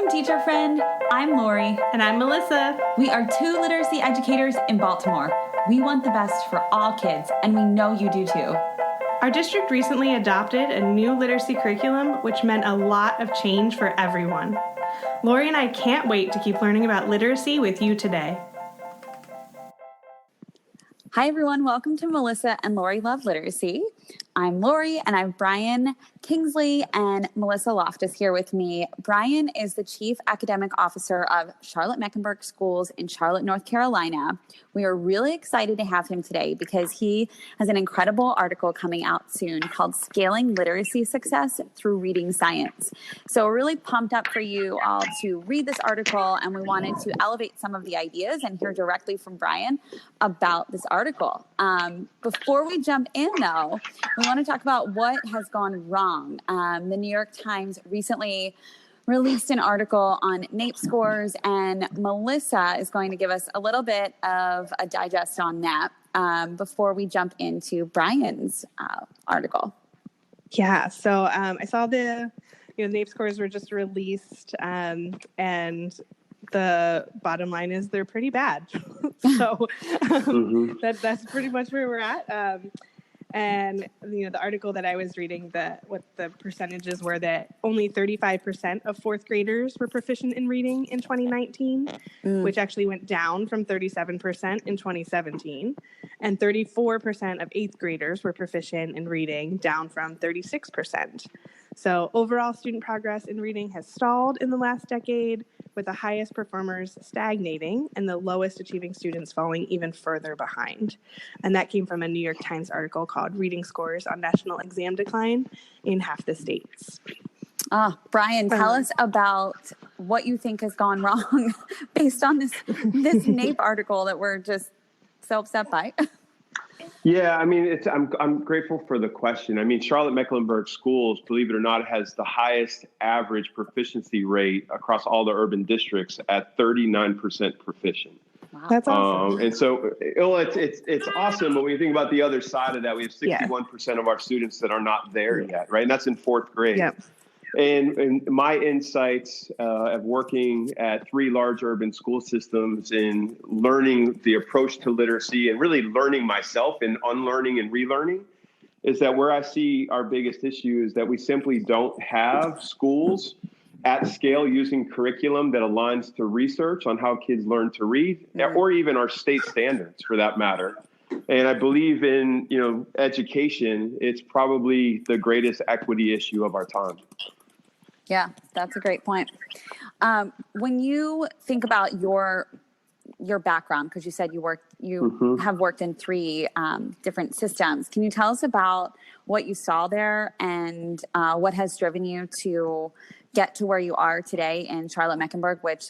Welcome, teacher friend. I'm Lori. And I'm Melissa. We are two literacy educators in Baltimore. We want the best for all kids, and we know you do too. Our district recently adopted a new literacy curriculum, which meant a lot of change for everyone. Lori and I can't wait to keep learning about literacy with you today. Hi, everyone. Welcome to Melissa and Lori Love Literacy. I'm Lori, and I have Brian Kingsley and Melissa Loftus here with me. Brian is the Chief Academic Officer of Charlotte Mecklenburg Schools in Charlotte, North Carolina. We are really excited to have him today because he has an incredible article coming out soon called Scaling Literacy Success Through Reading Science. So we're really pumped up for you all to read this article, and we wanted to elevate some of the ideas and hear directly from Brian about this article. Before we jump in, though, we want to talk about what has gone wrong. The New York Times recently released an article on NAEP scores, and Melissa is going to give us a little bit of a digest on that before we jump into Brian's article. Yeah, so I saw the NAEP scores were just released, and the bottom line is they're pretty bad. So that's pretty much where we're at. And the article that I was reading, what the percentages were, that only 35% of fourth graders were proficient in reading in 2019, which actually went down from 37% in 2017, and 34% of eighth graders were proficient in reading, down from 36%. So overall student progress in reading has stalled in the last decade, with the highest performers stagnating and the lowest achieving students falling even further behind. And that came from a New York Times article called Reading Scores on National Exam Decline in Half the States. Brian, tell us about what you think has gone wrong based on this NAEP article that we're just so upset by. Yeah, I mean, I'm grateful for the question. I mean, Charlotte Mecklenburg Schools, believe it or not, has the highest average proficiency rate across all the urban districts at 39% proficient. Wow. That's awesome. And so it's awesome, but when you think about the other side of that, we have 61% of our students that are not there yet, right? And that's in fourth grade. Yep. And my insights of working at 3 large urban school systems in learning the approach to literacy and really learning myself and unlearning and relearning is that where I see our biggest issue is that we simply don't have schools at scale using curriculum that aligns to research on how kids learn to read, or even our state standards for that matter. And I believe in, education, it's probably the greatest equity issue of our time. Yeah, that's a great point. When you think about your background, because you said you have worked in 3 different systems, can you tell us about what you saw there and what has driven you to get to where you are today in Charlotte Mecklenburg, which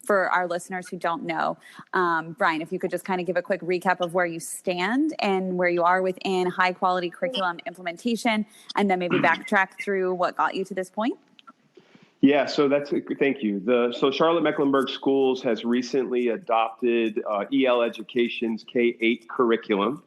for our listeners who don't know, Brian, if you could just kind of give a quick recap of where you stand and where you are within high quality curriculum implementation, and then maybe backtrack through what got you to this point. Yeah, so thank you. So Charlotte Mecklenburg Schools has recently adopted EL Education's K-8 curriculum.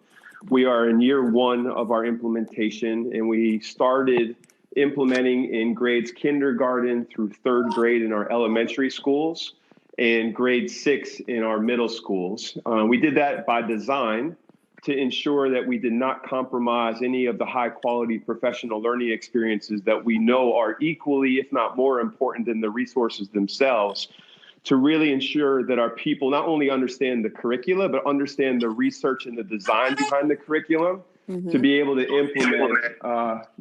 We are in year 1 of our implementation, and we started implementing in grades kindergarten through 3rd grade in our elementary schools and grade 6 in our middle schools. We did that by design to ensure that we did not compromise any of the high quality professional learning experiences that we know are equally, if not more important than the resources themselves, to really ensure that our people not only understand the curricula, but understand the research and the design behind the curriculum to be able to implement,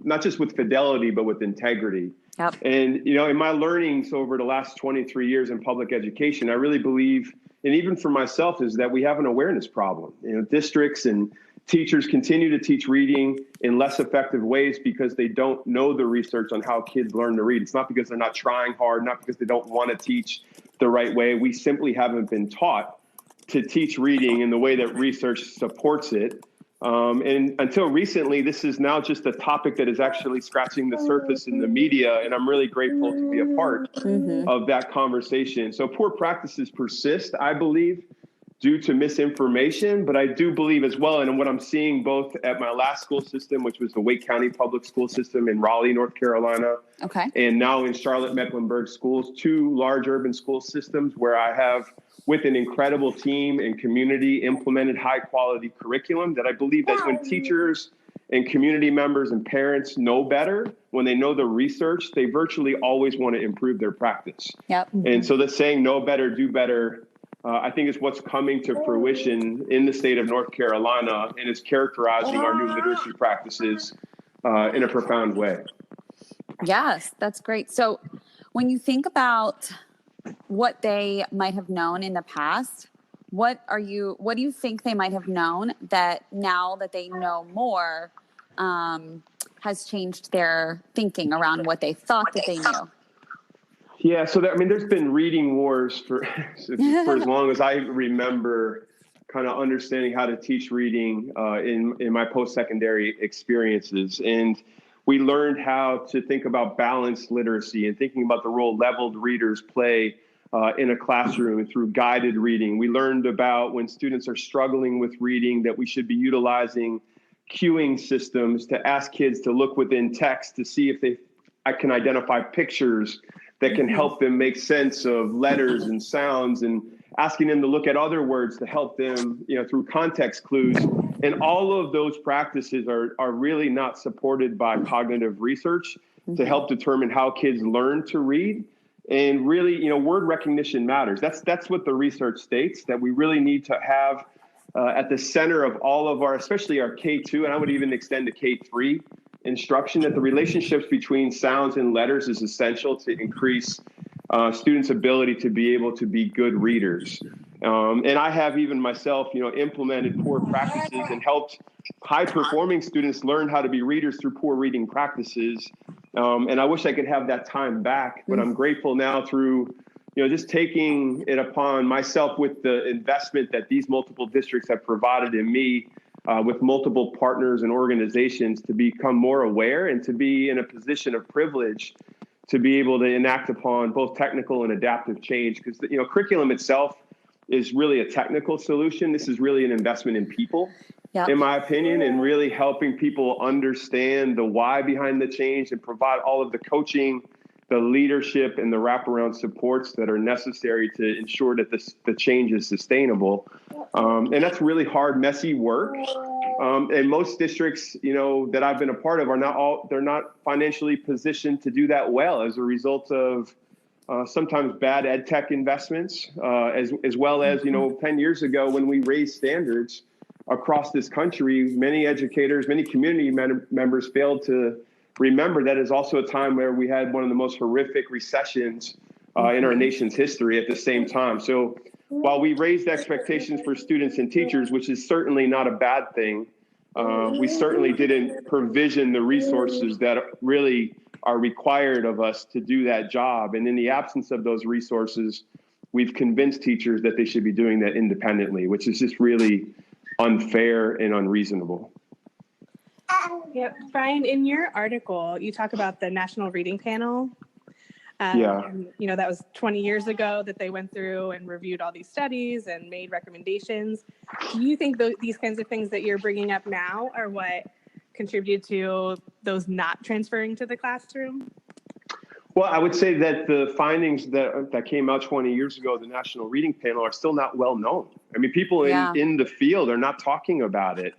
not just with fidelity, but with integrity. Yep. And, in my learnings over the last 23 years in public education, I really believe, and even for myself, is that we have an awareness problem. Districts and teachers continue to teach reading in less effective ways because they don't know the research on how kids learn to read. It's not because they're not trying hard, not because they don't want to teach the right way. We simply haven't been taught to teach reading in the way that research supports it. And until recently, this is now just a topic that is actually scratching the surface in the media, and I'm really grateful to be a part of that conversation. So poor practices persist, I believe, due to misinformation, but I do believe as well, and what I'm seeing both at my last school system, which was the Wake County Public School System in Raleigh, North Carolina, Okay. and now in Charlotte Mecklenburg schools, two large urban school systems where I have, with an incredible team and community, implemented high quality curriculum that I believe that when teachers and community members and parents know better, when they know the research, they virtually always want to improve their practice. Yep. And so the saying, know better, do better, I think is what's coming to fruition in the state of North Carolina, and it's characterizing our new literacy practices in a profound way. Yes, that's great. So when you think about what they might have known in the past, what do you think they might have known that now that they know more has changed their thinking around what they thought that they knew? Yeah, so there's been reading wars for as long as I remember, kind of understanding how to teach reading in my post-secondary experiences. And we learned how to think about balanced literacy and thinking about the role leveled readers play in a classroom and through guided reading. We learned about when students are struggling with reading that we should be utilizing cueing systems to ask kids to look within text to see if I can identify pictures that can help them make sense of letters and sounds, and asking them to look at other words to help them, through context clues. And all of those practices are really not supported by cognitive research to help determine how kids learn to read. And really, word recognition matters. That's what the research states, that we really need to have at the center of all of our, especially our K2, and I would even extend to K3 instruction, that the relationships between sounds and letters is essential to increase students' ability to be able to be good readers. And I have even myself, implemented poor practices and helped high-performing students learn how to be readers through poor reading practices. And I wish I could have that time back, but I'm grateful now through, just taking it upon myself with the investment that these multiple districts have provided in me, with multiple partners and organizations, to become more aware and to be in a position of privilege to be able to enact upon both technical and adaptive change. Because, curriculum itself is really a technical solution. This is really an investment in people, in my opinion, and really helping people understand the why behind the change and provide all of the coaching, the leadership, and the wraparound supports that are necessary to ensure that the change is sustainable. And that's really hard, messy work. And most districts, that I've been a part of they're not financially positioned to do that well as a result of sometimes bad ed tech investments, as well as, 10 years ago when we raised standards across this country, many educators, many community members failed to remember that is also a time where we had one of the most horrific recessions in our nation's history at the same time. So while we raised expectations for students and teachers, which is certainly not a bad thing, we certainly didn't provision the resources that really are required of us to do that job. And in the absence of those resources, we've convinced teachers that they should be doing that independently, which is just really unfair and unreasonable. Yeah, Brian, in your article, you talk about the National Reading Panel. And, that was 20 years ago that they went through and reviewed all these studies and made recommendations. Do you think these kinds of things that you're bringing up now are what contributed to those not transferring to the classroom? Well, I would say that the findings that came out 20 years ago, the National Reading Panel, are still not well known. I mean, people in the field are not talking about it.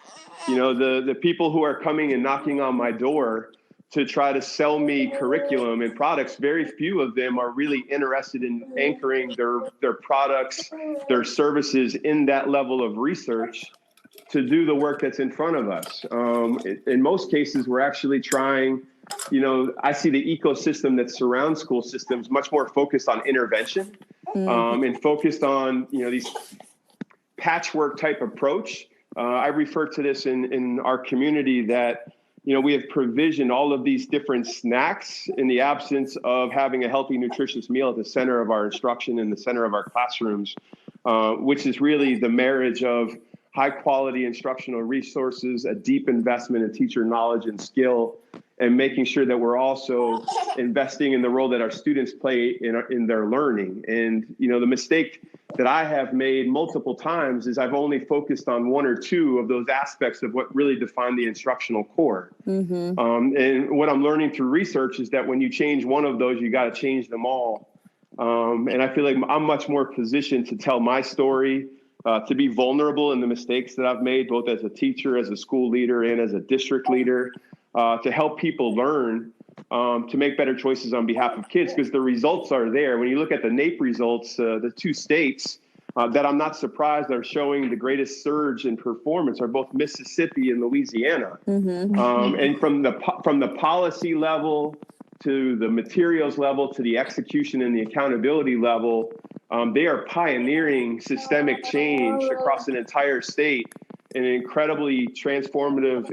The people who are coming and knocking on my door to try to sell me curriculum and products, very few of them are really interested in anchoring their products, their services in that level of research to do the work that's in front of us. In most cases, we're actually trying, I see the ecosystem that surrounds school systems much more focused on intervention and focused on, these patchwork type approach. I refer to this in our community that, we have provisioned all of these different snacks in the absence of having a healthy, nutritious meal at the center of our instruction and the center of our classrooms, which is really the marriage of high quality instructional resources, a deep investment in teacher knowledge and skill, and making sure that we're also investing in the role that our students play in their learning. And, the mistake that I have made multiple times is I've only focused on one or two of those aspects of what really define the instructional core. And what I'm learning through research is that when you change one of those, you got to change them all. And I feel like I'm much more positioned to tell my story, to be vulnerable in the mistakes that I've made, both as a teacher, as a school leader, and as a district leader, to help people learn, to make better choices on behalf of kids, because the results are there. When you look at the NAEP results, the two states that I'm not surprised are showing the greatest surge in performance are both Mississippi and Louisiana. And from the policy level to the materials level to the execution and the accountability level, they are pioneering systemic change across an entire state in an incredibly transformative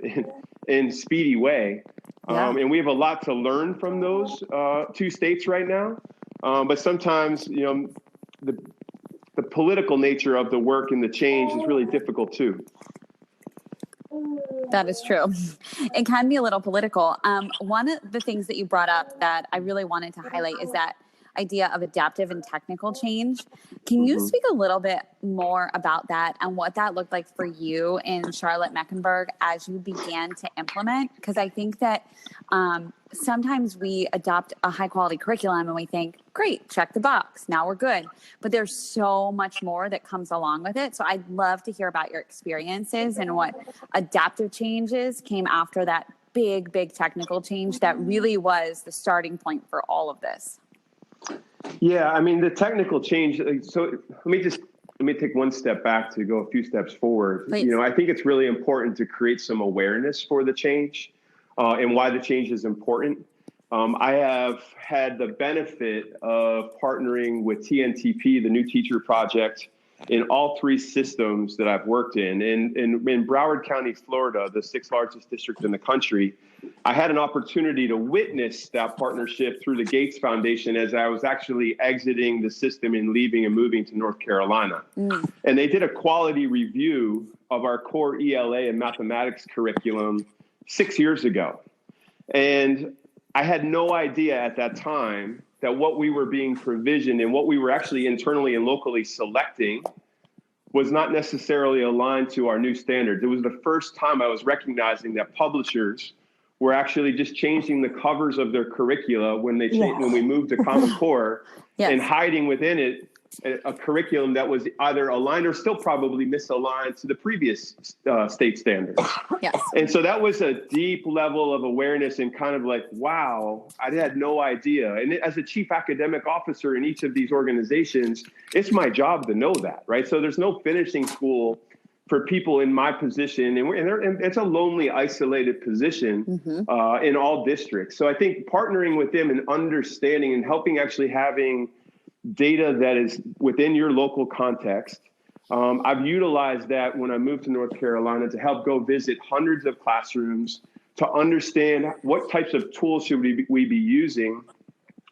and speedy way. And we have a lot to learn from those two states right now. But sometimes, the political nature of the work and the change is really difficult too. That is true. It can be a little political. One of the things that you brought up that I really wanted to highlight is that idea of adaptive and technical change. Can you speak a little bit more about that and what that looked like for you in Charlotte Mecklenburg as you began to implement? Because I think that sometimes we adopt a high quality curriculum and we think, great, check the box, now we're good. But there's so much more that comes along with it. So I'd love to hear about your experiences and what adaptive changes came after that big technical change that really was the starting point for all of this. Yeah, I mean, the technical change. So let me take one step back to go a few steps forward. Please. I think it's really important to create some awareness for the change and why the change is important. I have had the benefit of partnering with TNTP, the New Teacher Project, in all three systems that I've worked in. In Broward County, Florida, the sixth largest district in the country, I had an opportunity to witness that partnership through the Gates Foundation as I was actually exiting the system and leaving and moving to North Carolina. And they did a quality review of our core ELA and mathematics curriculum 6 years ago. And I had no idea at that time that what we were being provisioned and what we were actually internally and locally selecting was not necessarily aligned to our new standards. It was the first time I was recognizing that publishers were actually just changing the covers of their curricula when they when we moved to Common Core and hiding within it a curriculum that was either aligned or still probably misaligned to the previous state standards. And so that was a deep level of awareness and kind of like, wow, I had no idea. And as a chief academic officer in each of these organizations, it's my job to know that, right? So there's no finishing school for people in my position. And it's a lonely, isolated position in all districts. So I think partnering with them and understanding and helping actually having data that is within your local context. I've utilized that when I moved to North Carolina to help go visit hundreds of classrooms to understand what types of tools should we be using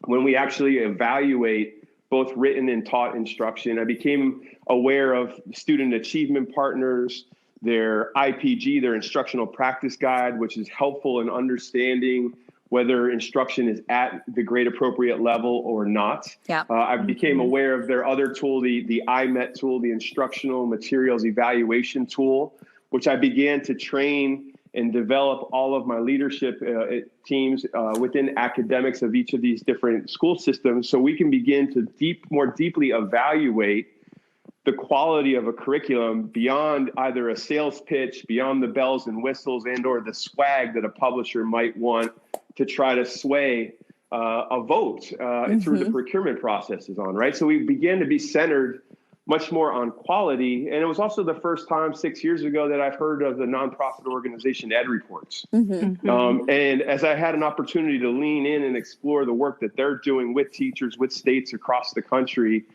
when we actually evaluate both written and taught instruction. I became aware of student achievement partners, their IPG, their instructional practice guide, which is helpful in understanding whether instruction is at the grade appropriate level or not. I became aware of their other tool, the IMET tool, the instructional materials evaluation tool, which I began to train and develop all of my leadership teams within academics of each of these different school systems so we can begin to more deeply evaluate the quality of a curriculum beyond either a sales pitch, beyond the bells and whistles and or the swag that a publisher might want to try to sway a vote through the procurement processes on, right? So we began to be centered much more on quality. And it was also the first time 6 years ago that I've heard of the nonprofit organization Ed Reports. And as I had an opportunity to lean in and explore the work that they're doing with teachers, with states across the country,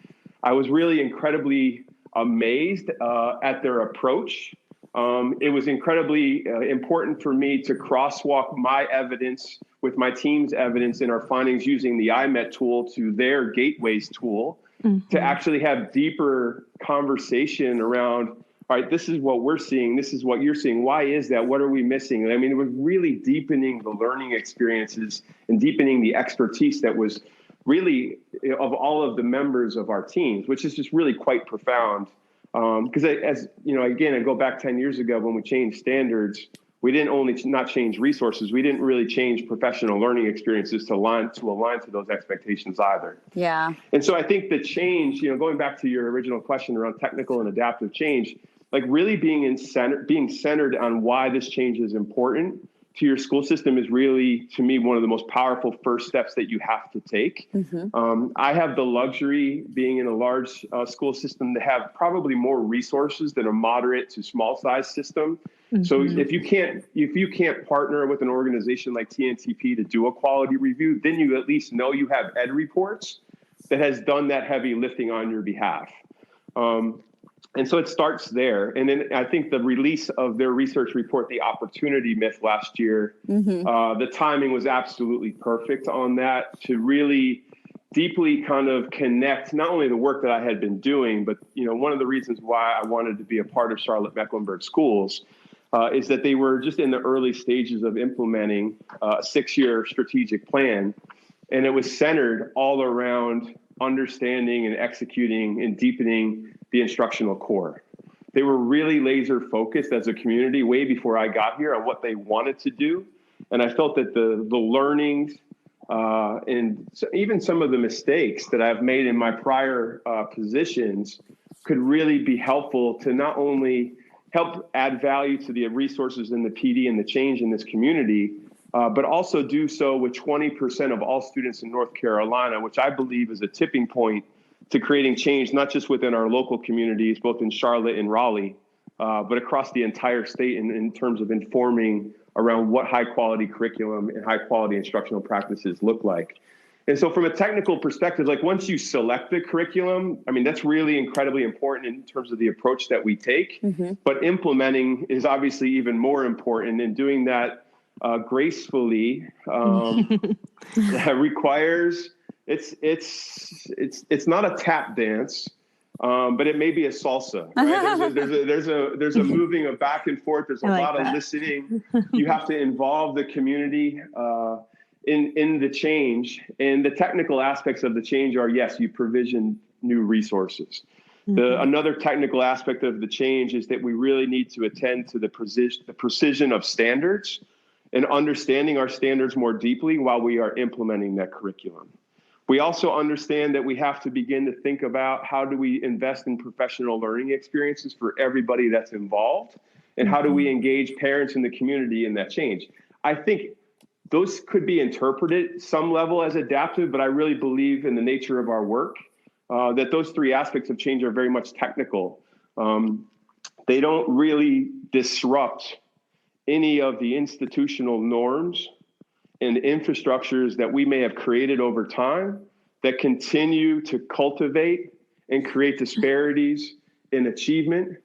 I was really incredibly amazed at their approach. It was incredibly important for me to crosswalk my evidence with my team's evidence in our findings using the IMET tool to their Gateways tool to actually have deeper conversation around all right, this is what we're seeing. This is what you're seeing. Why is that? What are we missing? I mean, it was really deepening the learning experiences and deepening the expertise that was really of all of the members of our teams, which is just really quite profound. Because as you know, again, I go back 10 years ago when we changed standards, we didn't only not change resources, we didn't really change professional learning experiences to align to those expectations either. Yeah. And so I think the change, you know, going back to your original question around technical and adaptive change, like really being centered on why this change is important to your school system is really, to me, one of the most powerful first steps that you have to take. I have the luxury, being in a large school system, to have probably more resources than a moderate to small size system. So if you can't partner with an organization like TNTP to do a quality review, then you at least know you have ed reports that has done that heavy lifting on your behalf. And so it starts there. And then I think the release of their research report, The Opportunity Myth, last year, the timing was absolutely perfect on that to really deeply kind of connect not only the work that I had been doing, but, you know, one of the reasons why I wanted to be a part of Charlotte Mecklenburg Schools is that they were just in the early stages of implementing a 6-year strategic plan. And it was centered all around understanding and executing and deepening the instructional core. They were really laser focused as a community way before I got here on what they wanted to do. And I felt that the learnings and even some of the mistakes that I've made in my prior positions could really be helpful to not only help add value to the resources in the PD and the change in this community, but also do so with 20% of all students in North Carolina, which I believe is a tipping point to creating change, not just within our local communities, both in Charlotte and Raleigh, but across the entire state in terms of informing around what high quality curriculum and high quality instructional practices look like. And so from a technical perspective, like once you select the curriculum, I mean, that's really incredibly important in terms of the approach that we take, but implementing is obviously even more important, and doing that gracefully requires, it's not a tap dance, but it may be a salsa, right? There's a moving of back and forth. There's a lot of listening. You have to involve the community in the change, and the technical aspects of the change are, yes, you provision new resources. Another technical aspect of the change is that we really need to attend to the precision of standards and understanding our standards more deeply while we are implementing that curriculum. We also understand that we have to begin to think about how do we invest in professional learning experiences for everybody that's involved, and how do we engage parents in the community in that change. I think those could be interpreted some level as adaptive, but I really believe in the nature of our work, that those three aspects of change are very much technical. They don't really disrupt any of the institutional norms and infrastructures that we may have created over time that continue to cultivate and create disparities in achievement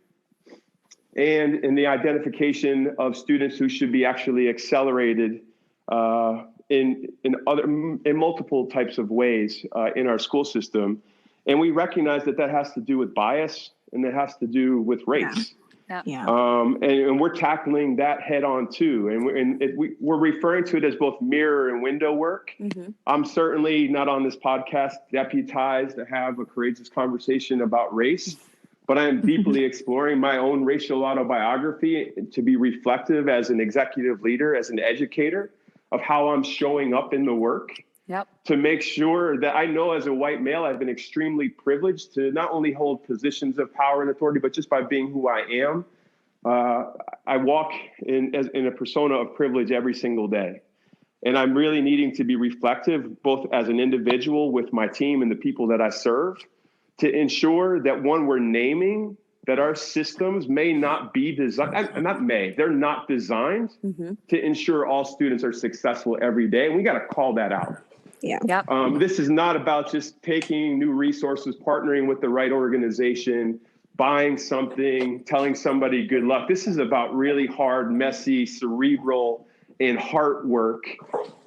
and in the identification of students who should be actually accelerated in multiple types of ways in our school system. And we recognize that has to do with bias, and that has to do with race. And we're tackling that head on too. And we're referring to it as both mirror and window work. I'm certainly not on this podcast deputized to have a courageous conversation about race, but I am deeply exploring my own racial autobiography to be reflective as an executive leader, as an educator, of how I'm showing up in the work. To make sure that I know as a white male, I've been extremely privileged to not only hold positions of power and authority, but just by being who I am, I walk in a persona of privilege every single day. And I'm really needing to be reflective, both as an individual with my team and the people that I serve, to ensure that we're naming that our systems may not be designed, they're not designed to ensure all students are successful every day. And we got to call that out. This is not about just taking new resources, partnering with the right organization, buying something, telling somebody good luck. This is about really hard, messy, cerebral, and heart work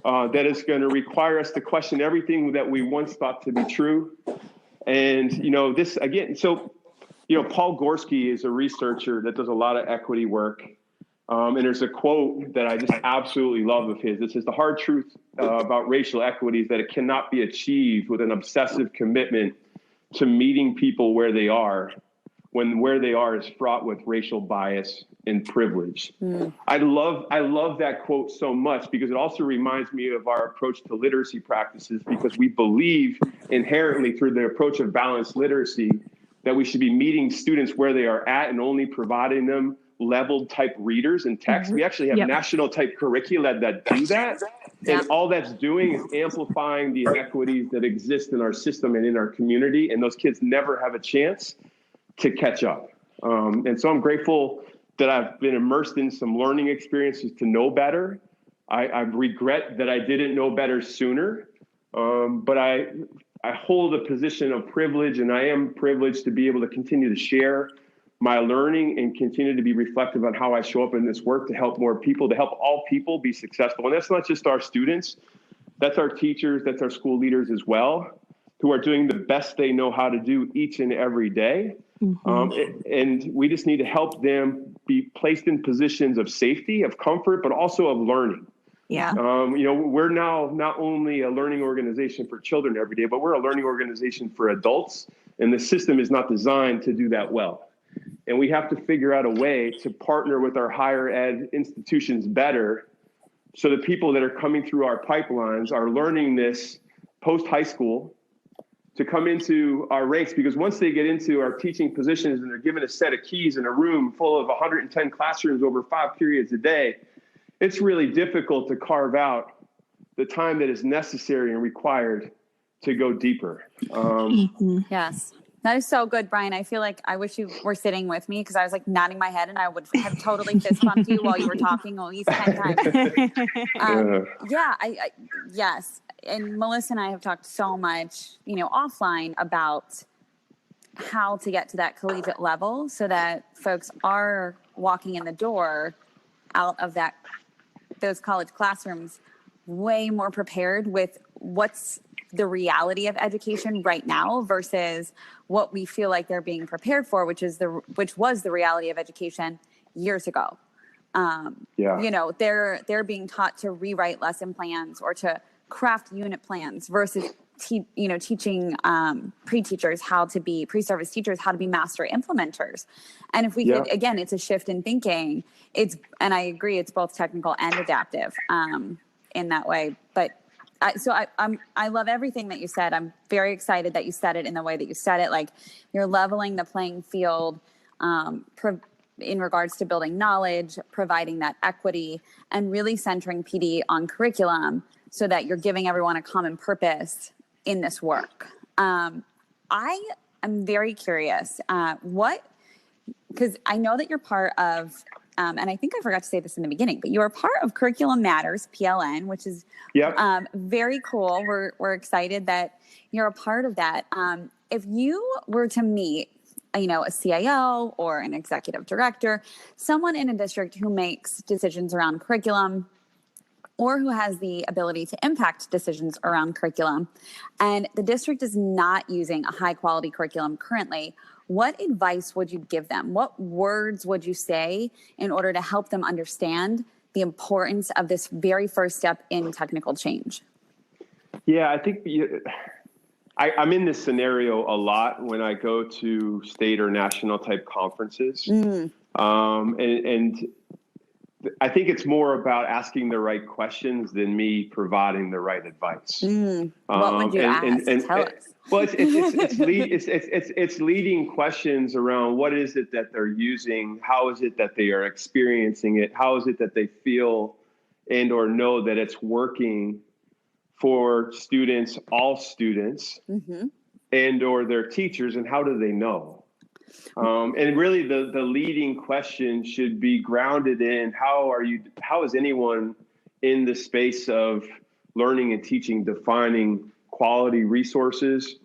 that is going to require us to question everything that we once thought to be true. And, this again, so Paul Gorski is a researcher that does a lot of equity work. And there's a quote that I just absolutely love of his. It says, the hard truth about racial equity is that it cannot be achieved with an obsessive commitment to meeting people where they are, when where they are is fraught with racial bias and privilege. I love that quote so much because it also reminds me of our approach to literacy practices, because we believe inherently through the approach of balanced literacy that we should be meeting students where they are at and only providing them leveled type readers and text. We actually have national type curricula that do that. And all that's doing is amplifying the inequities that exist in our system and in our community. And those kids never have a chance to catch up. And so I'm grateful that I've been immersed in some learning experiences to know better. I regret that I didn't know better sooner. But I hold a position of privilege, and I am privileged to be able to continue to share my learning and continue to be reflective on how I show up in this work to help more people, to help all people be successful. And that's not just our students, that's our teachers, that's our school leaders as well, who are doing the best they know how to do each and every day. And we just need to help them be placed in positions of safety, of comfort, but also of learning. We're now not only a learning organization for children every day, but we're a learning organization for adults. And the system is not designed to do that well. And we have to figure out a way to partner with our higher ed institutions better so that people that are coming through our pipelines are learning this post high school to come into our ranks, because once they get into our teaching positions and they're given a set of keys in a room full of 110 classrooms over 5 periods a day, it's really difficult to carve out the time that is necessary and required to go deeper. Yes. That is so good, Brian. I feel like I wish you were sitting with me, because I was like nodding my head and I would have totally fist bumped you while you were talking at least 10 times. Yes. And Melissa and I have talked so much, offline about how to get to that collegiate level so that folks are walking in the door out of those college classrooms way more prepared with what's the reality of education right now versus what we feel like they're being prepared for, which was the reality of education years ago. They're being taught to rewrite lesson plans or to craft unit plans versus teaching pre-teachers pre-service teachers how to be master implementers. And if we could, again, it's a shift in thinking. And I agree, it's both technical and adaptive in that way. But I love everything that you said. I'm very excited that you said it in the way that you said it. Like, you're leveling the playing field in regards to building knowledge, providing that equity, and really centering PD on curriculum so that you're giving everyone a common purpose in this work. I am very curious, because I know that you're part of, and I think I forgot to say this in the beginning, but you're part of Curriculum Matters, PLN, which is very cool. We're excited that you're a part of that. If you were to meet, a CIO or an executive director, someone in a district who makes decisions around curriculum or who has the ability to impact decisions around curriculum, and the district is not using a high quality curriculum currently, what advice would you give them? What words would you say in order to help them understand the importance of this very first step in technical change? Yeah, I think I'm in this scenario a lot when I go to state or national type conferences. And I think it's more about asking the right questions than me providing the right advice. What would you ask? Tell us. Well, it's leading questions around what is it that they're using, how is it that they are experiencing it, how is it that they feel and or know that it's working for students, all students, and or their teachers, and how do they know? And really the leading question should be grounded in how is anyone in the space of learning and teaching defining quality resources,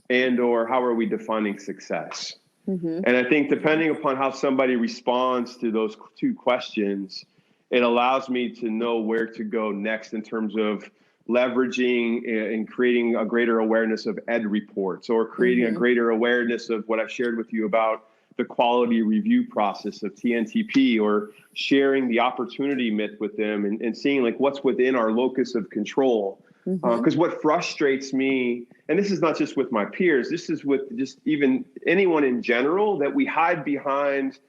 and or how are we defining success? And I think depending upon how somebody responds to those two questions, it allows me to know where to go next in terms of leveraging and creating a greater awareness of ed reports, or creating a greater awareness of what I've shared with you about the quality review process of TNTP, or sharing the opportunity myth with them and seeing like what's within our locus of control. Because what frustrates me, and this is not just with my peers, this is with just even anyone in general, that we hide behind,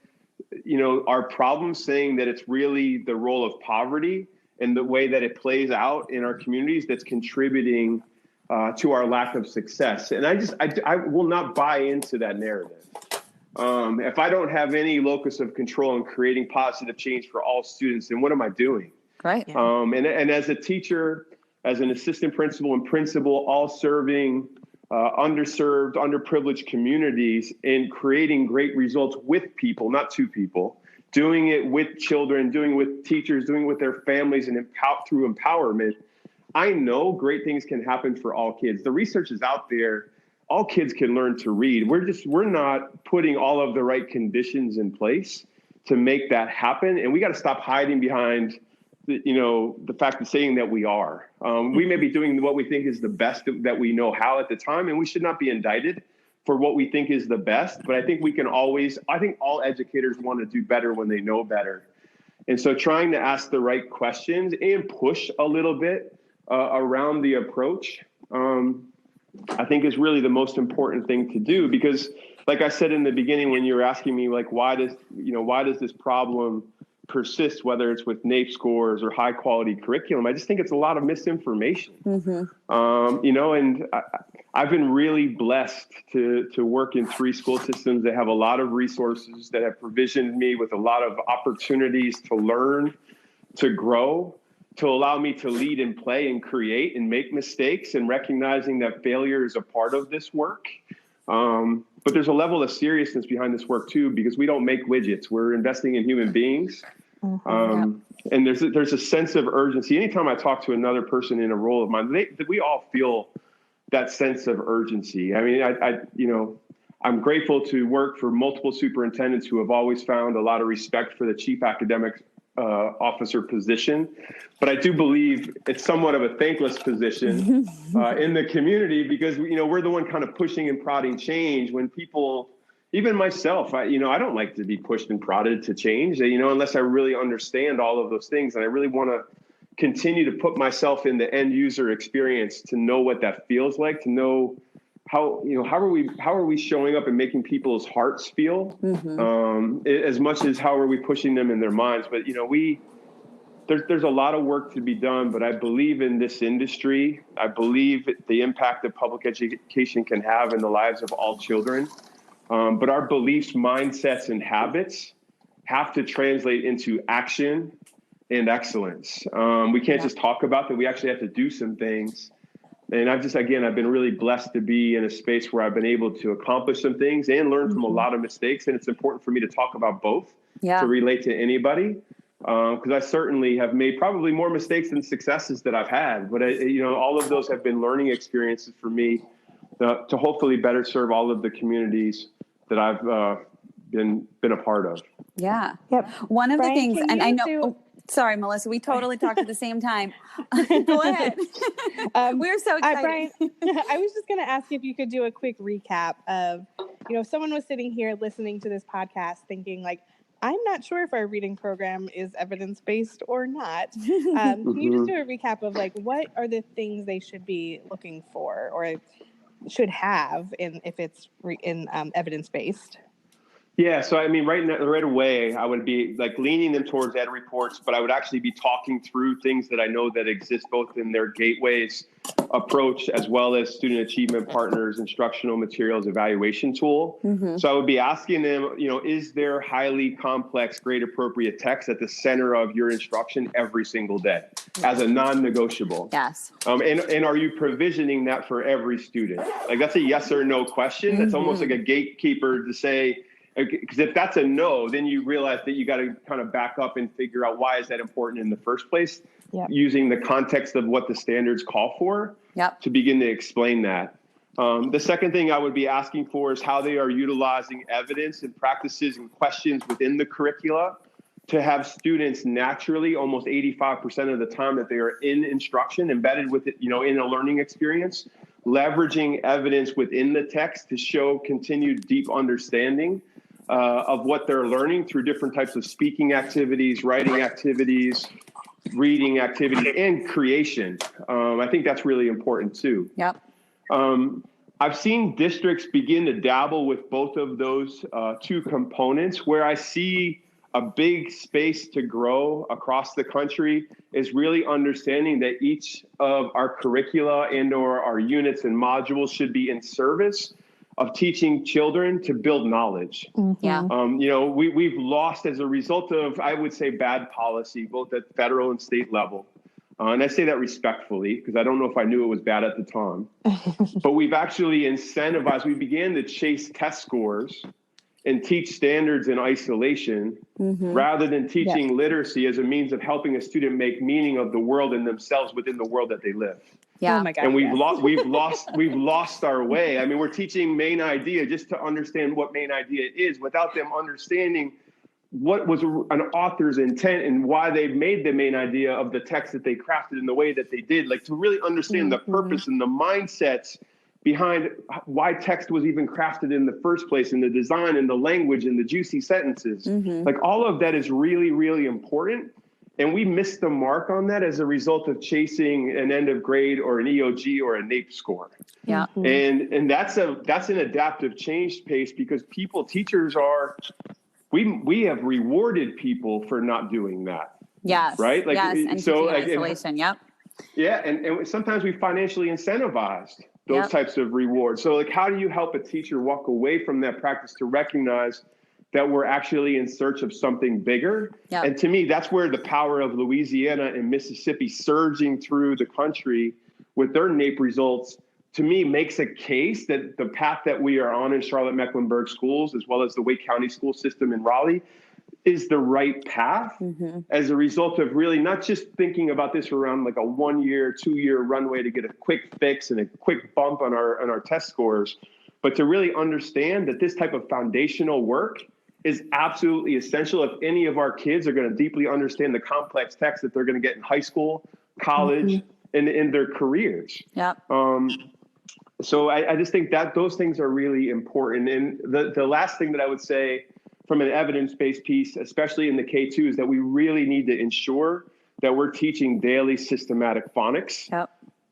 our problems, saying that it's really the role of poverty and the way that it plays out in our communities that's contributing to our lack of success. And I will not buy into that narrative. If I don't have any locus of control in creating positive change for all students, then what am I doing? Right. Yeah. And as a teacher, as an assistant principal and principal, all serving underserved, underprivileged communities and creating great results with people, not to people, doing it with children, doing it with teachers, doing it with their families, and through empowerment. I know great things can happen for all kids. The research is out there. All kids can learn to read. We're not putting all of the right conditions in place to make that happen. And we got to stop hiding behind the fact of saying that we are. We may be doing what we think is the best that we know how at the time, and we should not be indicted for what we think is the best. But I think I think all educators want to do better when they know better. And so trying to ask the right questions and push a little bit around the approach, I think is really the most important thing to do. Because like I said in the beginning, when you were asking me, like, why does this problem persist, whether it's with NAEP scores or high quality curriculum, I just think it's a lot of misinformation. And I've been really blessed to work in 3 school systems that have a lot of resources, that have provisioned me with a lot of opportunities to learn, to grow, to allow me to lead and play and create and make mistakes, and recognizing that failure is a part of this work. But there's a level of seriousness behind this work too, because we don't make widgets. We're investing in human beings. And there's a sense of urgency. Anytime I talk to another person in a role of mine, we all feel that sense of urgency. I mean, I'm grateful to work for multiple superintendents who have always found a lot of respect for the chief academic officer position. But I do believe it's somewhat of a thankless position in the community, because, we're the one kind of pushing and prodding change when people, even myself, I don't like to be pushed and prodded to change, unless I really understand all of those things. And I really want to continue to put myself in the end user experience to know what that feels like, to know how are we showing up and making people's hearts feel, as much as how are we pushing them in their minds. But, there's a lot of work to be done, but I believe in this industry. I believe the impact that public education can have in the lives of all children. But our beliefs, mindsets, and habits have to translate into action and excellence. We can't just talk about that. We actually have to do some things. And I've been really blessed to be in a space where I've been able to accomplish some things and learn from a lot of mistakes. And it's important for me to talk about both to relate to anybody. Because I certainly have made probably more mistakes than successes that I've had. But, all of those have been learning experiences for me to hopefully better serve all of the communities that I've been a part of. Yeah. Yep. One of Brian, the things, and I know, sorry, Melissa, we totally talked at the same time. Go ahead. We're so excited. Brian, I was just going to ask if you could do a quick recap of, if someone was sitting here listening to this podcast thinking like, I'm not sure if our reading program is evidence-based or not. Can you just do a recap of like, what are the things they should be looking for or should have if it's evidence-based? Yeah, so I mean, right away, I would be like leaning them towards ed reports, but I would actually be talking through things that I know that exist both in their gateways approach as well as student achievement partners, instructional materials evaluation tool. So I would be asking them, is there highly complex grade appropriate text at the center of your instruction every single day as a non-negotiable? Yes. And are you provisioning that for every student? Like that's a yes or no question. That's almost like a gatekeeper to say, because if that's a no, then you realize that you got to kind of back up and figure out why is that important in the first place, using the context of what the standards call for to begin to explain that. The second thing I would be asking for is how they are utilizing evidence and practices and questions within the curricula to have students naturally, almost 85% of the time that they are in instruction, embedded with it, in a learning experience, leveraging evidence within the text to show continued deep understanding of what they're learning through different types of speaking activities, writing activities, reading activities, and creation. I think that's really important too. Yep. I've seen districts begin to dabble with both of those two components. Where I see a big space to grow across the country is really understanding that each of our curricula and or our units and modules should be in service of teaching children to build knowledge. Yeah. We've lost as a result of, I would say, bad policy, both at federal and state level. And I say that respectfully, because I don't know if I knew it was bad at the time. But we've actually incentivized, we began to chase test scores and teach standards in isolation rather than teaching literacy as a means of helping a student make meaning of the world and themselves within the world that they live. Yeah. Oh my God, and we've lost our way. I mean, we're teaching main idea just to understand what main idea is without them understanding what was an author's intent and why they made the main idea of the text that they crafted in the way that they did, like to really understand the purpose and the mindsets behind why text was even crafted in the first place, and the design and the language and the juicy sentences. Like all of that is really, really important. And we missed the mark on that as a result of chasing an end of grade or an EOG or a NAEP score. Yeah. And that's an adaptive change pace, because teachers are, we have rewarded people for not doing that. Yes. Right? Like, yes. And so teaching isolation. Yep. Yeah. And sometimes we financially incentivized those types of rewards. So like, how do you help a teacher walk away from that practice to recognize that we're actually in search of something bigger? And to me, that's where the power of Louisiana and Mississippi surging through the country with their NAEP results, to me, makes a case that the path that we are on in Charlotte Mecklenburg schools, as well as the Wake County school system in Raleigh, is the right path as a result of really not just thinking about this around like a 1 year, 2 year runway to get a quick fix and a quick bump on our test scores, but to really understand that this type of foundational work is absolutely essential if any of our kids are going to deeply understand the complex text that they're going to get in high school, college, and in their careers. So I just think that those things are really important. And the last thing that I would say from an evidence-based piece, especially in the K2, is that we really need to ensure that we're teaching daily systematic phonics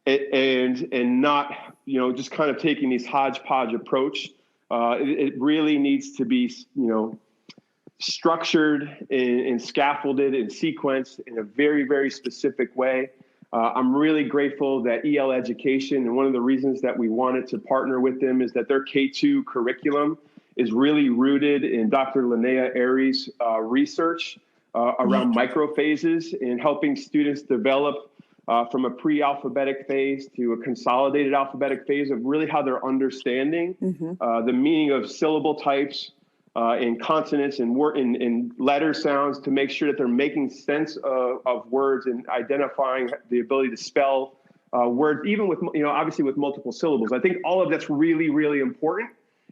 and not, just kind of taking these hodgepodge approach. It really needs to be, structured and scaffolded and sequenced in a very, very specific way. I'm really grateful that EL Education, and one of the reasons that we wanted to partner with them is that their K2 curriculum is really rooted in Dr. Linnea Aries' research around microphases and helping students develop from a pre-alphabetic phase to a consolidated alphabetic phase of really how they're understanding the meaning of syllable types and consonants and letter sounds, to make sure that they're making sense of words and identifying the ability to spell words, even with, obviously with multiple syllables. I think all of that's really, really important.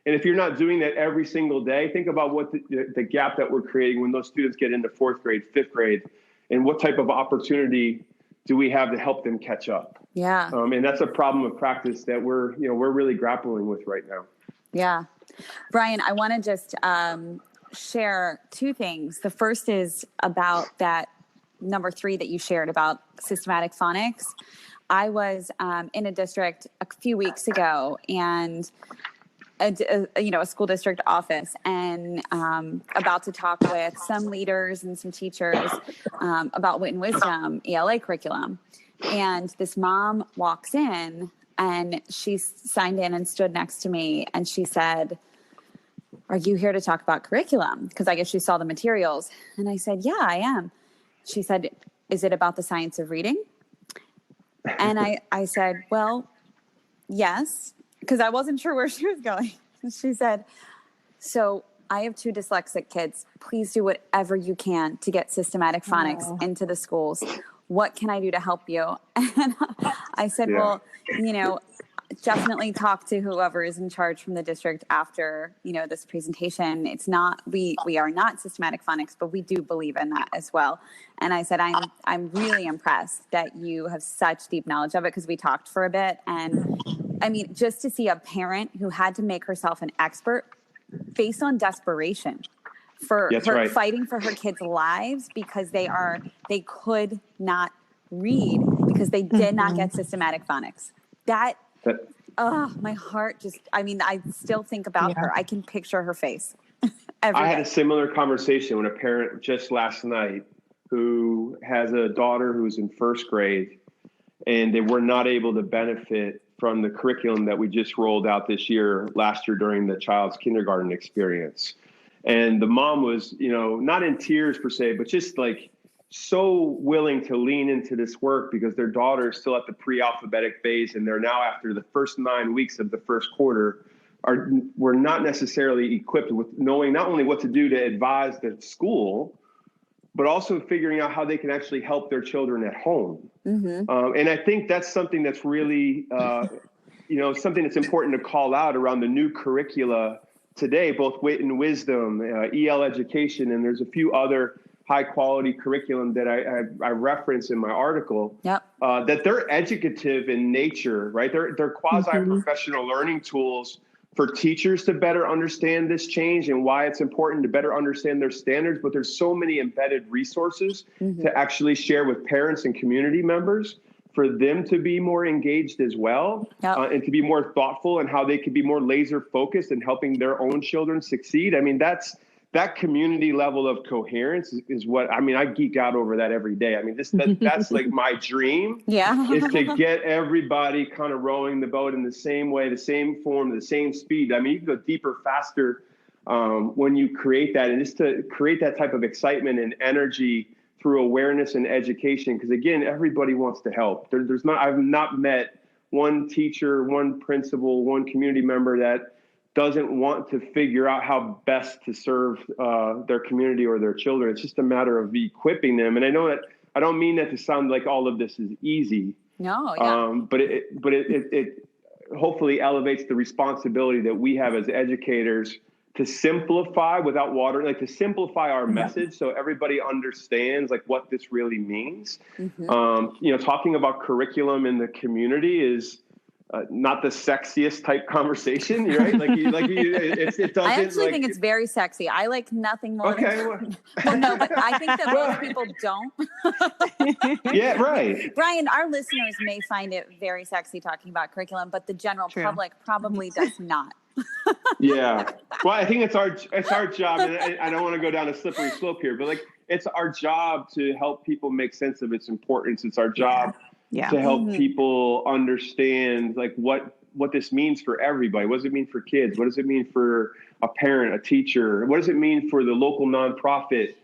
And if you're not doing that every single day, think about what the gap that we're creating when those students get into fourth grade, fifth grade, and what type of opportunity do we have to help them catch up? Yeah. And that's a problem of practice that we're really grappling with right now. Yeah. Brian, I want to just share two things. The first is about that number 3 that you shared about systematic phonics. I was in a district a few weeks ago, and a school district office, and about to talk with some leaders and some teachers about Wit and Wisdom ELA curriculum. And this mom walks in, and she signed in and stood next to me, and she said, "Are you here to talk about curriculum?" Because I guess she saw the materials. And I said, "Yeah, I am." She said, "Is it about the science of reading?" And I said, "Well, yes," because I wasn't sure where she was going. She said, "So I have 2 dyslexic kids. Please do whatever you can to get systematic phonics into the schools. What can I do to help you?" And I said, "Well, definitely talk to whoever is in charge from the district after, this presentation. It's not, we are not systematic phonics, but we do believe in that as well. And I said, I'm really impressed that you have such deep knowledge of it, because we talked for a bit. And I mean, just to see a parent who had to make herself an expert based on desperation for her fighting for her kids' lives, because they could not read because they did not get systematic phonics. My heart just, I still think about her. I can picture her face. I had a similar conversation with a parent just last night who has a daughter who's in first grade, and they were not able to benefit from the curriculum that we just rolled out last year during the child's kindergarten experience. And the mom was, not in tears per se, but just like so willing to lean into this work, because their daughter is still at the pre-alphabetic phase, and they're now, after the first 9 weeks of the first quarter, were not necessarily equipped with knowing not only what to do to advise the school, but also figuring out how they can actually help their children at home. Mm-hmm. And I think that's something that's really, something that's important to call out around the new curricula today, both wit and wisdom, EL education, and there's a few other high quality curriculum that I reference in my article, that they're educative in nature, right? They're quasi-professional learning tools for teachers to better understand this change and why it's important to better understand their standards. But there's so many embedded resources to actually share with parents and community members for them to be more engaged as well, and to be more thoughtful and how they could be more laser focused in helping their own children succeed. I mean, that community level of coherence is what, I geek out over that every day. I mean, that's like my dream, is to get everybody kind of rowing the boat in the same way, the same form, the same speed. I mean, you can go deeper, faster when you create that, and just to create that type of excitement and energy through awareness and education. Because again, everybody wants to help. I've not met one teacher, one principal, one community member that doesn't want to figure out how best to serve their community or their children. It's just a matter of equipping them. And I know that I don't mean that to sound like all of this is easy. No, yeah. But it hopefully elevates the responsibility that we have as educators to simplify to simplify our message so everybody understands like what this really means. Mm-hmm. Talking about curriculum in the community is not the sexiest type conversation, right? It doesn't. I actually think it's very sexy. I like nothing more. Okay. Well, no, but I think that most people don't. Yeah, right. Brian, our listeners may find it very sexy talking about curriculum, but the general public probably does not. Yeah. Well, I think it's our job, and I don't want to go down a slippery slope here, but it's our job to help people make sense of its importance. It's our job to help people understand what this means for everybody. What does it mean for kids? What does it mean for a parent, a teacher? What does it mean for the local nonprofit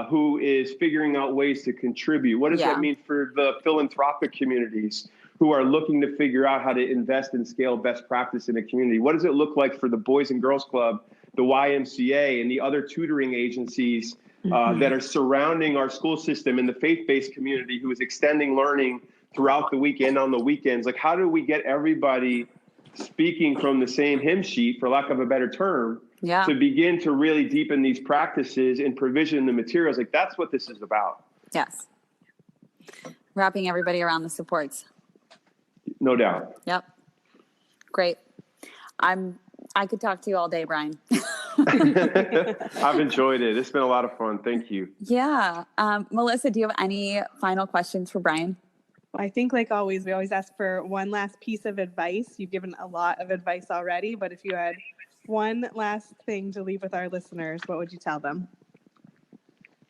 who is figuring out ways to contribute? What does that mean for the philanthropic communities who are looking to figure out how to invest and scale best practice in a community? What does it look like for the Boys and Girls Club, the YMCA, and the other tutoring agencies that are surrounding our school system and the faith-based community who is extending learning throughout the weekend on the weekends? Like, how do we get everybody speaking from the same hymn sheet, for lack of a better term, to begin to really deepen these practices and provision the materials? Like, that's what this is about. Yes. Wrapping everybody around the supports. No doubt. Yep. Great. I could talk to you all day, Brian. I've enjoyed it. It's been a lot of fun. Thank you. Yeah. Melissa, do you have any final questions for Brian? Well, I think, like always, we always ask for one last piece of advice. You've given a lot of advice already, but if you had one last thing to leave with our listeners, what would you tell them?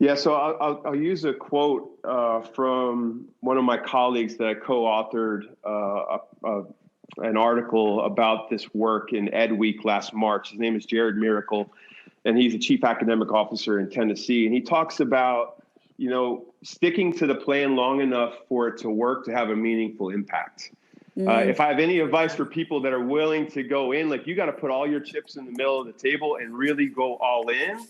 Yeah, so I'll use a quote from one of my colleagues that I co-authored an article about this work in Ed Week last March. His name is Jared Miracle, and he's the chief academic officer in Tennessee. And he talks about, sticking to the plan long enough for it to work, to have a meaningful impact. If I have any advice for people that are willing to go in, you got to put all your chips in the middle of the table and really go all in,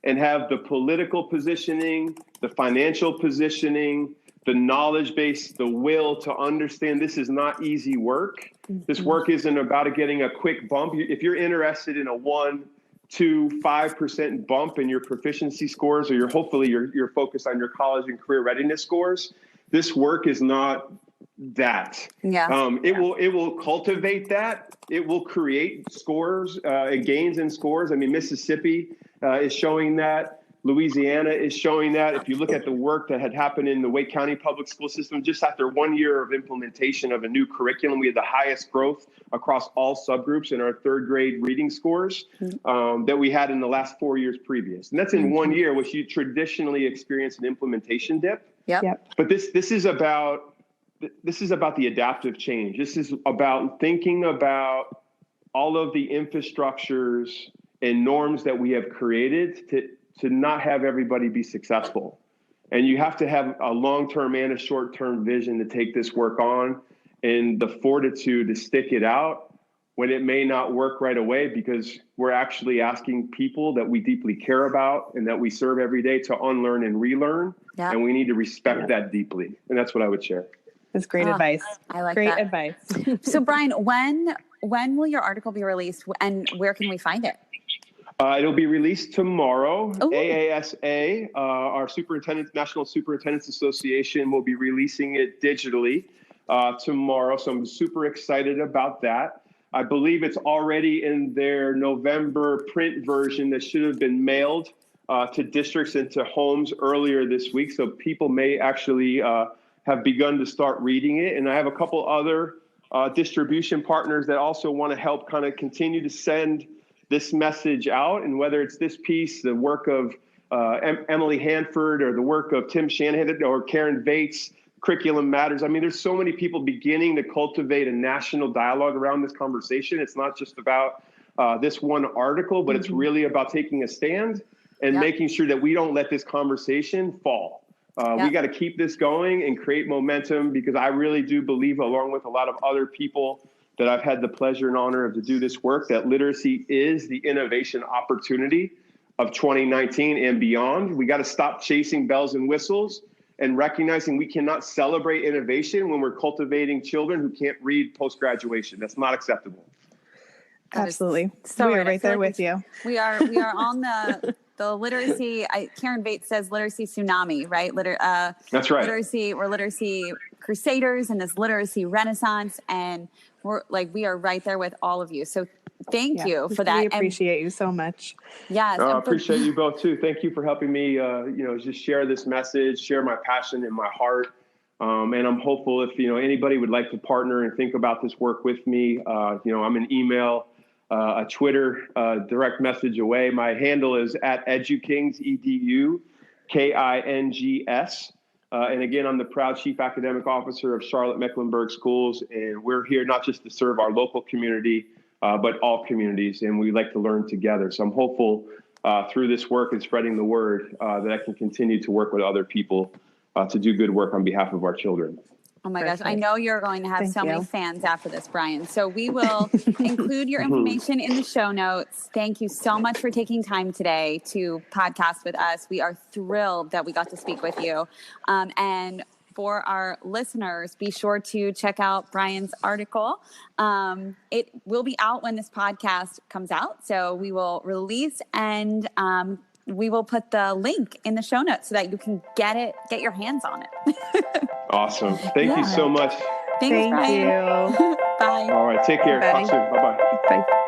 and have the political positioning, the financial positioning, the knowledge base, the will to understand this is not easy work. This work isn't about getting a quick bump. If you're interested in a 1, 2, 5% bump in your proficiency scores, or hopefully you're focused on your college and career readiness scores, this work is not that. It will cultivate that. It will create scores, gains in scores. I mean, Mississippi is showing that. Louisiana is showing that. If you look at the work that had happened in the Wake County public school system, just after 1 year of implementation of a new curriculum, we had the highest growth across all subgroups in our 3rd grade reading scores that we had in the last 4 years previous. And that's in 1 year, which you traditionally experience an implementation dip. But this is about the adaptive change. This is about thinking about all of the infrastructures and norms that we have created to not have everybody be successful. And you have to have a long-term and a short-term vision to take this work on, and the fortitude to stick it out when it may not work right away, because we're actually asking people that we deeply care about and that we serve every day to unlearn and relearn. And we need to respect that deeply. And that's what I would share. That's great advice. I like great that. advice. So Brian, when will your article be released, and where can we find it? It'll be released tomorrow. Ooh. AASA, our National Superintendents Association, will be releasing it digitally tomorrow. So I'm super excited about that. I believe it's already in their November print version that should have been mailed to districts and to homes earlier this week. So people may actually have begun to start reading it. And I have a couple other distribution partners that also want to help kind of continue to send this message out. And whether it's this piece, the work of Emily Hanford, or the work of Tim Shanahan or Karen Vates, Curriculum Matters. I mean, there's so many people beginning to cultivate a national dialogue around this conversation. It's not just about this one article, but it's really about taking a stand and making sure that we don't let this conversation fall. We got to keep this going and create momentum, because I really do believe, along with a lot of other people that I've had the pleasure and honor of to do this work, that literacy is the innovation opportunity of 2019 and beyond. We got to stop chasing bells and whistles and recognizing we cannot celebrate innovation when we're cultivating children who can't read post-graduation. That's not acceptable. Absolutely. So we are right there with you. We are on the literacy. Karen Bates says literacy tsunami, right? That's right. We're literacy crusaders in this literacy renaissance, and we are right there with all of you. So thank you for that. We appreciate you so much. Yes. I appreciate you both too. Thank you for helping me, just share this message, share my passion and my heart. And I'm hopeful if, anybody would like to partner and think about this work with me, I'm an email, a Twitter, direct message away. My handle is @edukings, EDUKINGS. And again, I'm the proud Chief Academic Officer of Charlotte Mecklenburg Schools, and we're here not just to serve our local community, but all communities, and we like to learn together. So I'm hopeful through this work and spreading the word that I can continue to work with other people to do good work on behalf of our children. Oh my gosh, I know you're going to have many fans after this, Brian. So we will include your information in the show notes. Thank you so much for taking time today to podcast with us. We are thrilled that we got to speak with you. And for our listeners, be sure to check out Brian's article. It will be out when this podcast comes out. So we will release and we will put the link in the show notes so that you can get your hands on it. Awesome. Thank you so much. Thanks, Brian. Thank you. Bye. All right. Take care. Talk soon. Bye-bye. Bye.